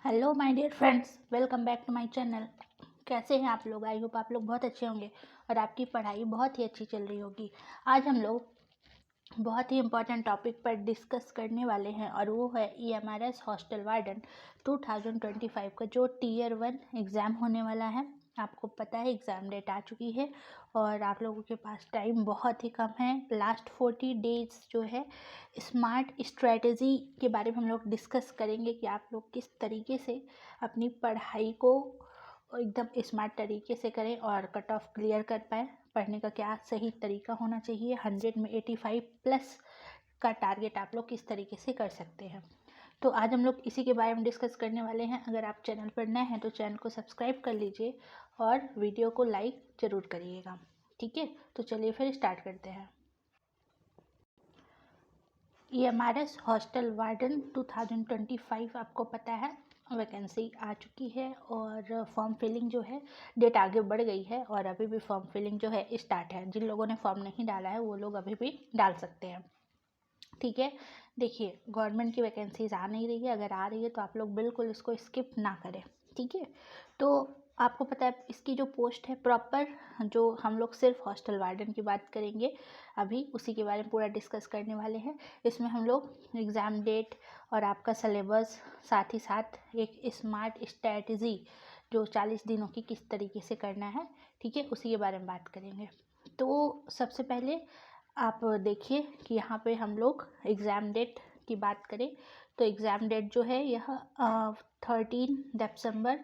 Hello my dear friends, welcome back to my channel. कैसे हैं आप लोग? आई होप आप लोग बहुत अच्छे होंगे और आपकी पढ़ाई बहुत ही अच्छी चल रही होगी। आज हम लोग बहुत ही इम्पोर्टेंट टॉपिक पर डिस्कस करने वाले हैं और वो है EMRS हॉस्टल वार्डन 2025 का जो Tier 1 एग्ज़ाम होने वाला है। आपको पता है एग्ज़ाम डेट आ चुकी है और आप लोगों के पास टाइम बहुत ही कम है। लास्ट 40 डेज जो है स्मार्ट स्ट्रेटजी के बारे में हम लोग डिस्कस करेंगे कि आप लोग किस तरीके से अपनी पढ़ाई को एकदम स्मार्ट तरीके से करें और कट ऑफ क्लियर कर पाएँ। पढ़ने का क्या सही तरीका होना चाहिए, 100 में 85 प्लस का टारगेट आप लोग किस तरीके से कर सकते हैं। तो आज हम लोग इसी के बारे में डिस्कस करने वाले हैं। अगर आप चैनल पर नए हैं तो चैनल को सब्सक्राइब कर लीजिए और वीडियो को लाइक ज़रूर करिएगा। ठीक है, तो चलिए फिर स्टार्ट करते हैं। EMRS हॉस्टल वार्डन 2025 आपको पता है वैकेंसी आ चुकी है और फॉर्म फिलिंग जो है डेट आगे बढ़ गई है और अभी भी फॉर्म फिलिंग जो है स्टार्ट है। जिन लोगों ने फॉर्म नहीं डाला है वो लोग अभी भी डाल सकते हैं। ठीक है, देखिए गवर्नमेंट की वैकेंसीज आ नहीं रही है, अगर आ रही है तो आप लोग बिल्कुल इसको स्किप ना करें। ठीक है, तो आपको पता है इसकी जो पोस्ट है प्रॉपर, जो हम लोग सिर्फ हॉस्टल वार्डन की बात करेंगे अभी, उसी के बारे में पूरा डिस्कस करने वाले हैं। इसमें हम लोग एग्ज़ाम डेट और आपका सिलेबस, साथ ही साथ एक स्मार्ट स्ट्रैटेजी जो 40 दिनों की किस तरीके से करना है, ठीक है, उसी के बारे में बात करेंगे। तो सबसे पहले आप देखिए कि यहाँ पे हम लोग एग्ज़ाम डेट की बात करें तो एग्ज़ाम डेट जो है यह 13 दिसंबर,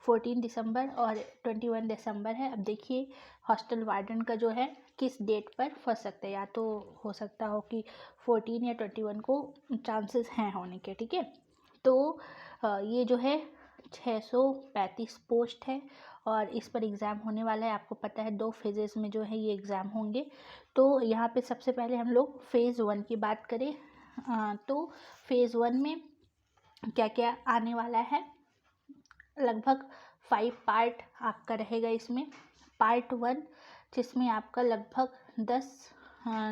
14 दिसंबर और 21 दिसंबर है। अब देखिए हॉस्टल वार्डन का जो है किस डेट पर फंस सकते हैं, या तो हो सकता हो कि 14 या 21 को चांसेस हैं होने के। ठीक है, तो ये जो है 635 पोस्ट है और इस पर एग्ज़ाम होने वाला है। आपको पता है 2 फेजेज़ में जो है ये एग्ज़ाम होंगे। तो यहाँ पे सबसे पहले हम लोग फ़ेज़ 1 की बात करें तो फ़ेज़ 1 में क्या क्या आने वाला है, लगभग 5 पार्ट आपका रहेगा इसमें। पार्ट 1 जिसमें आपका लगभग 10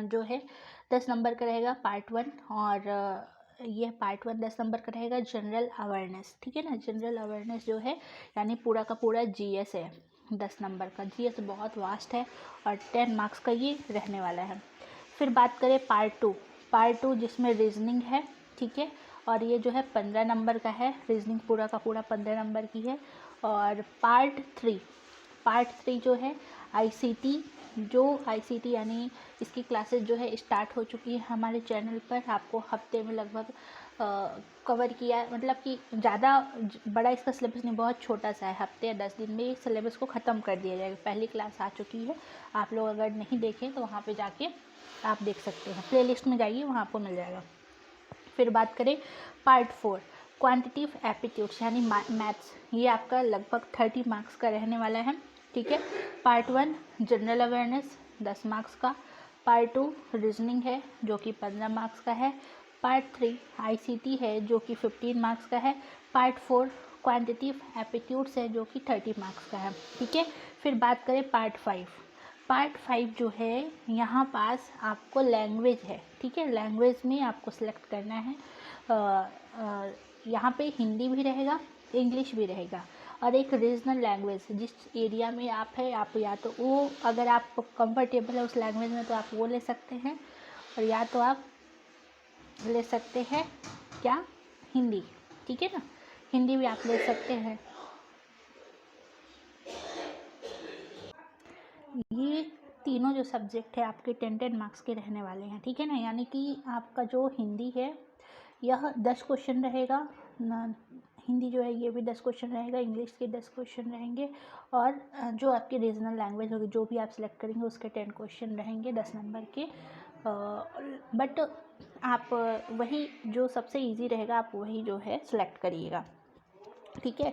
जो है 10 नंबर का रहेगा पार्ट 1 और यह पार्ट 1 10 नंबर का रहेगा जनरल अवेयरनेस। ठीक है ना, जनरल अवेयरनेस जो है यानी पूरा का पूरा GS है। 10 नंबर का GS बहुत वास्ट है और 10 मार्क्स का ये रहने वाला है। फिर बात करें पार्ट टू जिसमें रीजनिंग है। ठीक है, और ये जो है 15 नंबर का है, रीजनिंग पूरा का पूरा 15 नंबर की है। और पार्ट थ्री जो है ICT, जो ICT यानी इसकी क्लासेस जो है स्टार्ट हो चुकी है हमारे चैनल पर। आपको हफ्ते में लगभग कवर किया, मतलब कि ज़्यादा बड़ा इसका सिलेबस नहीं, बहुत छोटा सा है। हफ्ते या 10 दिन में इस सिलेबस को ख़त्म कर दिया जाएगा। पहली क्लास आ चुकी है, आप लोग अगर नहीं देखें तो वहाँ पे जाके आप देख सकते हैं, प्लेलिस्ट में जाइए वहाँ आपको मिल जाएगा। फिर बात करें पार्ट 4 क्वांटिटिव एप्टीट्यूड्स यानी मैथ्स, ये आपका लगभग 30 मार्क्स का रहने वाला है। ठीक है, पार्ट 1 जनरल अवेयरनेस 10 मार्क्स का, पार्ट 2 रीजनिंग है जो कि 15 मार्क्स का है, पार्ट 3 ICT है जो कि 15 मार्क्स का है, पार्ट 4 क्वांटिटिव एप्टीट्यूड्स है जो कि 30 मार्क्स का है। ठीक है, फिर बात करें पार्ट 5 जो है यहाँ पास आपको लैंग्वेज है। ठीक है, लैंग्वेज में आपको सेलेक्ट करना है। यहाँ पे हिंदी भी रहेगा, इंग्लिश भी रहेगा और एक रीजनल लैंग्वेज जिस एरिया में आप है, आप या तो वो, अगर आप कंफर्टेबल है उस लैंग्वेज में तो आप वो ले सकते हैं और या तो आप ले सकते हैं क्या, हिंदी। ठीक है ना, हिंदी भी आप ले सकते हैं। ये तीनों जो सब्जेक्ट है आपके 10 मार्क्स के रहने वाले हैं। ठीक है ना, यानी कि आपका जो हिंदी है यह 10 क्वेश्चन रहेगा ना, हिंदी जो है ये भी 10 क्वेश्चन रहेगा, इंग्लिश के 10 क्वेश्चन रहेंगे और जो आपकी रीजनल लैंग्वेज होगी जो भी आप सिलेक्ट करेंगे उसके 10 क्वेश्चन रहेंगे 10 नंबर के। बट आप वही जो सबसे इजी रहेगा आप वही जो है सिलेक्ट करिएगा। ठीक है,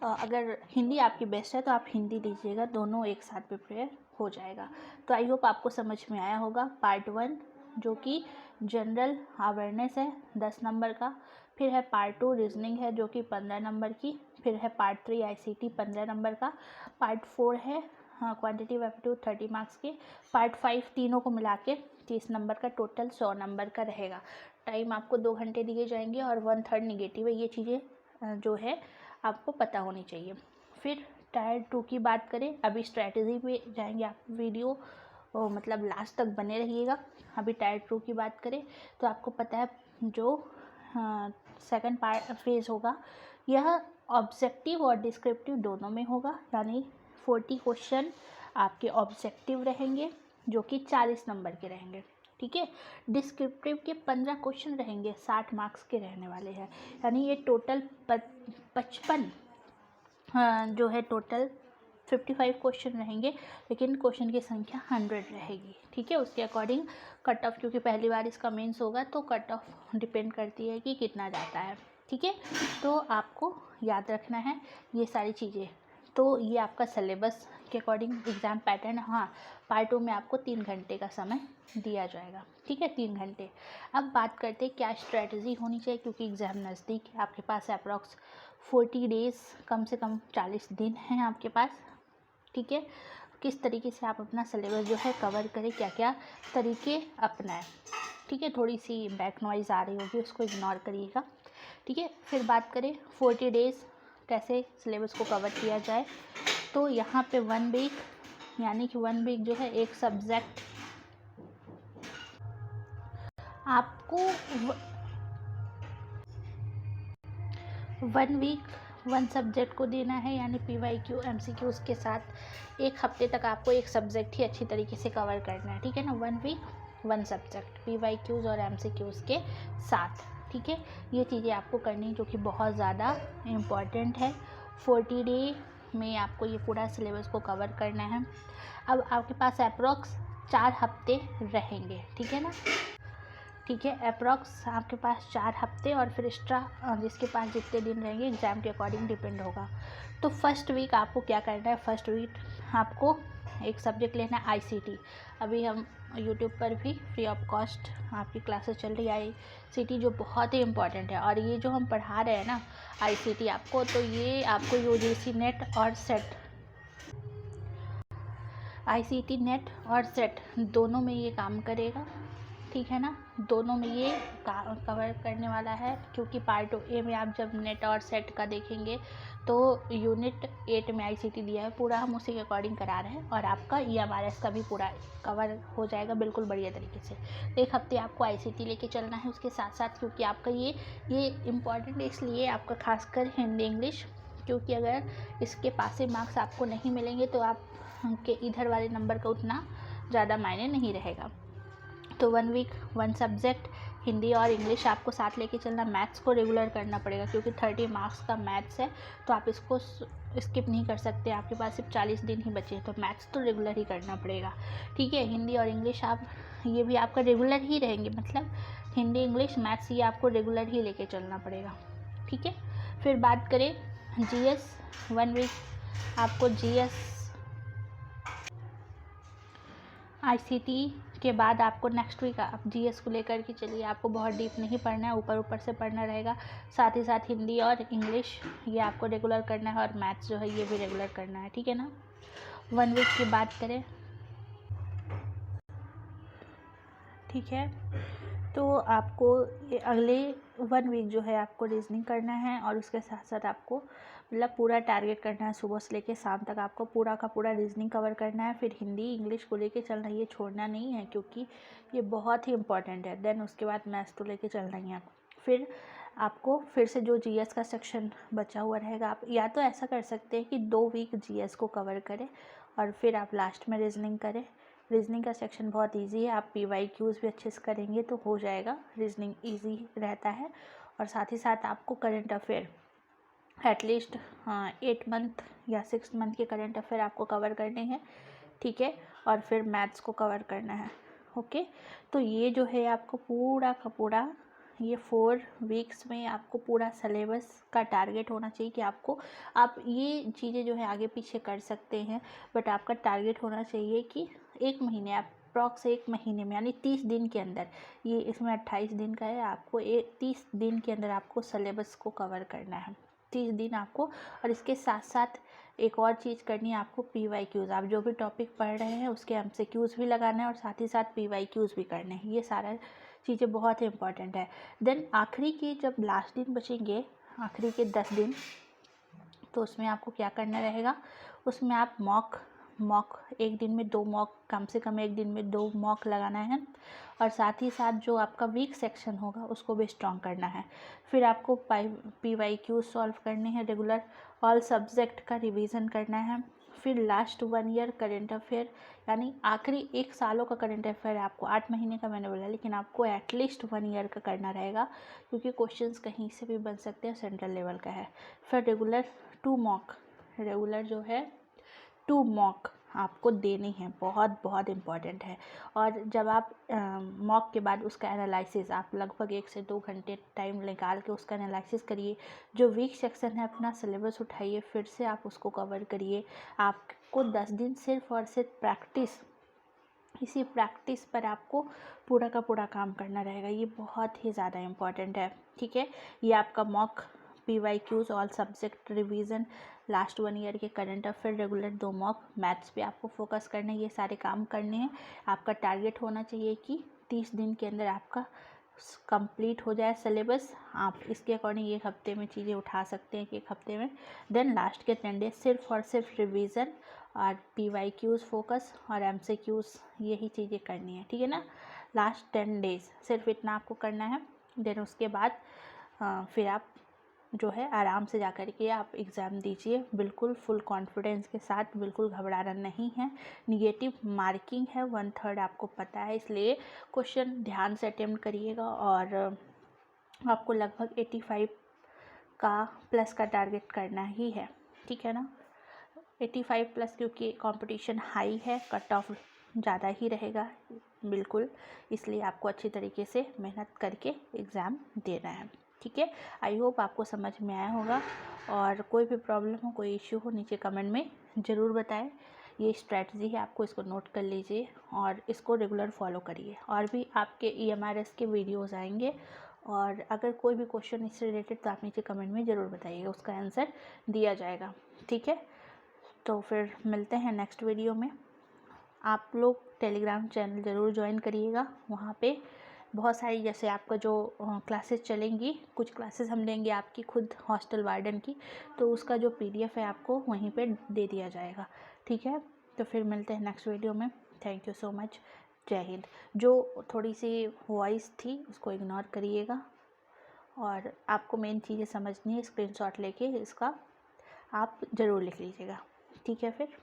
अगर हिंदी आपकी बेस्ट है तो आप हिंदी लीजिएगा, दोनों एक साथ प्रिपेयर हो जाएगा। तो आई होप आपको समझ में आया होगा। पार्ट 1 जो कि जनरल अवेयरनेस है 10 नंबर का, फिर है पार्ट 2 रीजनिंग है जो कि 15 नंबर की, फिर है पार्ट 3 ICT 15 नंबर का, पार्ट 4 है क्वांटिटिव एप्टीट्यूड 30 मार्क्स के, पार्ट 5 तीनों को मिला के 30 नंबर का, टोटल 100 नंबर का रहेगा। टाइम आपको 2 घंटे दिए जाएंगे और 1/3 निगेटिव है। ये चीज़ें जो है आपको पता होनी चाहिए। फिर टायर 2 की बात करें, अभी स्ट्रैटेजी पे जाएंगे आप, वीडियो मतलब लास्ट तक बने रहिएगा। अभी टायर 2 की बात करें तो आपको पता है जो सेकंड पार्ट फेज़ होगा यह ऑब्जेक्टिव और डिस्क्रिप्टिव दोनों में होगा, यानी 40 क्वेश्चन आपके ऑब्जेक्टिव रहेंगे जो कि 40 नंबर के रहेंगे, ठीक है। डिस्क्रिप्टिव के 15 क्वेश्चन रहेंगे, 60 मार्क्स के रहने वाले हैं, यानी ये टोटल 55 जो है टोटल 55 क्वेश्चन रहेंगे, लेकिन क्वेश्चन की संख्या 100 रहेगी, ठीक है। उसके अकॉर्डिंग कट ऑफ, क्योंकि पहली बार इसका मेंस होगा तो कट ऑफ डिपेंड करती है कि कितना जाता है, ठीक है। तो आपको याद रखना है ये सारी चीज़ें। तो ये आपका सिलेबस के अकॉर्डिंग एग्ज़ाम पैटर्न। हाँ, पार्ट 2 में आपको 3 घंटे का समय दिया जाएगा, ठीक है, 3 घंटे। अब बात करते हैं क्या स्ट्रैटेजी होनी चाहिए, क्योंकि एग्ज़ाम नज़दीक है, आपके पास अप्रॉक्स 40 डेज़, कम से कम 40 दिन हैं आपके पास, ठीक है। किस तरीके से आप अपना सिलेबस जो है कवर करें, क्या क्या तरीके अपनाएं, ठीक है। थोड़ी सी बैक नॉइज़ आ रही होगी, उसको इग्नोर करिएगा, ठीक है। फिर बात करें 40 डेज़ कैसे सिलेबस को कवर किया जाए, तो यहाँ पे 1 वीक, यानी कि 1 वीक जो है एक सब्जेक्ट आपको 1 वीक 1 सब्जेक्ट को देना है, यानी PYQ MCQs के साथ 1 हफ्ते तक आपको एक सब्जेक्ट ही अच्छी तरीके से कवर करना है, ठीक है ना। 1 वीक 1 सब्जेक्ट PYQs और MCQs के साथ, ठीक है। ये चीज़ें आपको करनी जो कि बहुत ज़्यादा इम्पॉर्टेंट है। 40 डे में आपको ये पूरा सिलेबस को कवर करना है। अब आपके पास अप्रॉक्स 4 हफ्ते रहेंगे, ठीक है ना, ठीक है। अप्रॉक्स आपके पास 4 हफ्ते, और फिर एक्स्ट्रा जिसके पास जितने दिन रहेंगे एग्ज़ाम के अकॉर्डिंग डिपेंड होगा। तो फर्स्ट वीक आपको क्या करना है, फर्स्ट वीक आपको एक सब्जेक्ट लेना है ICT। अभी हम यूट्यूब पर भी फ्री ऑफ कॉस्ट आपकी क्लासेस चल रही है ICT, जो बहुत ही इम्पॉर्टेंट है। और ये जो हम पढ़ा रहे हैं ना ICT आपको, तो ये आपको UGC नेट और सेट, ICT नेट और सेट दोनों में ये काम करेगा, ठीक है ना, दोनों में ये कवर करने वाला है। क्योंकि पार्ट ए में आप जब नेट और सेट का देखेंगे तो यूनिट 8 में ICT दिया है, पूरा हम उसी के अकॉर्डिंग करा रहे हैं, और आपका EMRS का भी पूरा कवर हो जाएगा बिल्कुल बढ़िया तरीके से। 1 हफ्ते आपको ICT लेके चलना है उसके साथ साथ, क्योंकि आपका ये इम्पॉर्टेंट इसलिए आपका खासकर हिंदी इंग्लिश, क्योंकि अगर इसके पासिंग मार्क्स आपको नहीं मिलेंगे तो आप के इधर वाले नंबर का उतना ज़्यादा मायने नहीं रहेगा। तो 1 वीक 1 सब्जेक्ट हिंदी और इंग्लिश आपको साथ लेके चलना। मैथ्स को रेगुलर करना पड़ेगा, क्योंकि 30 मार्क्स का मैथ्स है, तो आप इसको स्किप नहीं कर सकते, आपके पास सिर्फ 40 दिन ही बचे हैं, तो मैथ्स तो रेगुलर ही करना पड़ेगा, ठीक है। हिंदी और इंग्लिश आप ये भी आपका रेगुलर ही रहेंगे, मतलब हिंदी इंग्लिश मैथ्स ये आपको रेगुलर ही लेके चलना पड़ेगा, ठीक है। फिर बात करें GS, 1 वीक आपको GS ICT के बाद आपको नेक्स्ट वीक आप GS को लेकर के चलिए, आपको बहुत डीप नहीं पढ़ना है, ऊपर ऊपर से पढ़ना रहेगा। साथ ही साथ हिंदी और इंग्लिश ये आपको रेगुलर करना है, और मैथ्स जो है ये भी रेगुलर करना है, ठीक है ना। 1 वीक की बात करें, ठीक है, तो आपको ये अगले 1 वीक जो है आपको रीजनिंग करना है, और उसके साथ साथ आपको मतलब पूरा टारगेट करना है, सुबह से लेके शाम तक आपको पूरा का पूरा रीजनिंग कवर करना है। फिर हिंदी इंग्लिश को लेके चलना है, ये छोड़ना नहीं है, क्योंकि ये बहुत ही इंपॉर्टेंट है। देन उसके बाद मैथ्स तो लेके चलना ही है। फिर आपको फिर से जो GS का सेक्शन बचा हुआ रहेगा, आप या तो ऐसा कर सकते हैं कि 2 वीक GS को कवर करें और फिर आप लास्ट में रीजनिंग करें। रीजनिंग का सेक्शन बहुत इजी है, आप PYQs भी अच्छे से करेंगे तो हो जाएगा, रीजनिंग इजी रहता है। और साथ ही साथ आपको करंट अफेयर एटलीस्ट 8 मंथ या 6 मंथ के करंट अफेयर आपको कवर करने हैं, ठीक है। और फिर मैथ्स को कवर करना है, ओके। तो ये जो है आपको पूरा का पूरा ये 4 वीक्स में आपको पूरा सिलेबस का टारगेट होना चाहिए कि आप ये चीज़ें जो है आगे पीछे कर सकते हैं, बट आपका टारगेट होना चाहिए कि 1 महीने आप अप्रॉक्स 1 महीने में, यानी 30 दिन के अंदर, ये इसमें 28 दिन का है, आपको 30 दिन के अंदर आपको सिलेबस को कवर करना है, 30 दिन आपको। और इसके साथ साथ एक और चीज़ करनी है आपको, PYQs, आप जो भी टॉपिक पढ़ रहे हैं उसके MCQs भी लगाना है, और साथ ही साथ PYQs भी करने हैं। ये सारा चीज़ें बहुत ही इंपॉर्टेंट है। देन आखिरी की जब लास्ट दिन बचेंगे आखिरी के 10 दिन, तो उसमें आपको क्या करना रहेगा, उसमें आप मॉक एक दिन में 2 मॉक, कम से कम एक दिन में 2 मॉक लगाना है, और साथ ही साथ जो आपका वीक सेक्शन होगा उसको भी स्ट्रॉन्ग करना है। फिर आपको PYQ सॉल्व करने हैं रेगुलर, ऑल सब्जेक्ट का रिवीजन करना है। फिर लास्ट 1 ईयर करेंट अफेयर, यानी आखिरी 1 सालों का करेंट अफेयर है, आपको 8 महीने का मैंने बोला, लेकिन आपको एटलीस्ट 1 ईयर का करना रहेगा, क्योंकि क्वेश्चंस कहीं से भी बन सकते हैं, सेंट्रल लेवल का है। फिर रेगुलर 2 मॉक, रेगुलर जो है 2 मॉक आपको देनी है, बहुत बहुत इम्पॉर्टेंट है। और जब आप मॉक के बाद उसका एनालिसिस, आप लगभग 1 से 2 घंटे टाइम निकाल के उसका एनालिसिस करिए। जो वीक सेक्शन है अपना सिलेबस उठाइए, फिर से आप उसको कवर करिए। आपको 10 दिन सिर्फ और सिर्फ प्रैक्टिस, इसी प्रैक्टिस पर आपको पूरा का पूरा काम करना रहेगा। ये बहुत ही ज़्यादा इम्पॉर्टेंट है, ठीक है। ये आपका mock, PYQs, all subject revision, last 1 year के current affair, regular 2 mock, maths पे आपको फोकस करना है, ये सारे काम करने हैं। आपका टारगेट होना चाहिए कि 30 दिन के अंदर आपका कंप्लीट हो जाए सिलेबस। आप इसके अकॉर्डिंग 1 हफ्ते में चीज़ें उठा सकते हैं, 1 हफ्ते में। देन लास्ट के 10 डेज सिर्फ और सिर्फ रिवीजन और PYQs फोकस और MCQs, यही चीज़ें करनी है, ठीक है ना। लास्ट 10 डेज सिर्फ इतना आपको करना है। देन उसके बाद फिर आप जो है आराम से जा कर के आप एग्ज़ाम दीजिए, बिल्कुल फुल कॉन्फिडेंस के साथ, बिल्कुल घबराना नहीं है। निगेटिव मार्किंग है 1/3, आपको पता है, इसलिए क्वेश्चन ध्यान से अटेम्प्ट करिएगा। और आपको लगभग 85 का प्लस का टारगेट करना ही है, ठीक है ना। 85 प्लस, क्योंकि कंपटीशन हाई है, कट ऑफ ज़्यादा ही रहेगा, बिल्कुल, इसलिए आपको अच्छी तरीके से मेहनत करके एग्ज़ाम देना है, ठीक है। आई होप आपको समझ में आया होगा, और कोई भी प्रॉब्लम हो, कोई इश्यू हो, नीचे कमेंट में ज़रूर बताएं। ये स्ट्रैटेजी है, आपको इसको नोट कर लीजिए और इसको रेगुलर फॉलो करिए। और भी आपके EMRS के वीडियोज़ आएंगे, और अगर कोई भी क्वेश्चन इससे रिलेटेड तो आप नीचे कमेंट में ज़रूर बताइएगा, उसका आंसर दिया जाएगा, ठीक है। तो फिर मिलते हैं नेक्स्ट वीडियो में। आप लोग टेलीग्राम चैनल ज़रूर ज्वाइन करिएगा, वहाँ पे बहुत सारी, जैसे आपका जो क्लासेस चलेंगी, कुछ क्लासेस हम लेंगे आपकी खुद हॉस्टल वार्डन की, तो उसका जो PDF है आपको वहीं पे दे दिया जाएगा, ठीक है। तो फिर मिलते हैं नेक्स्ट वीडियो में। थैंक यू सो मच, जय हिंद। जो थोड़ी सी वॉइस थी उसको इग्नोर करिएगा, और आपको मेन चीज़ें समझनी है, स्क्रीनशॉट लेके इसका आप ज़रूर लिख लीजिएगा, ठीक है। फिर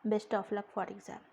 best of luck for exam.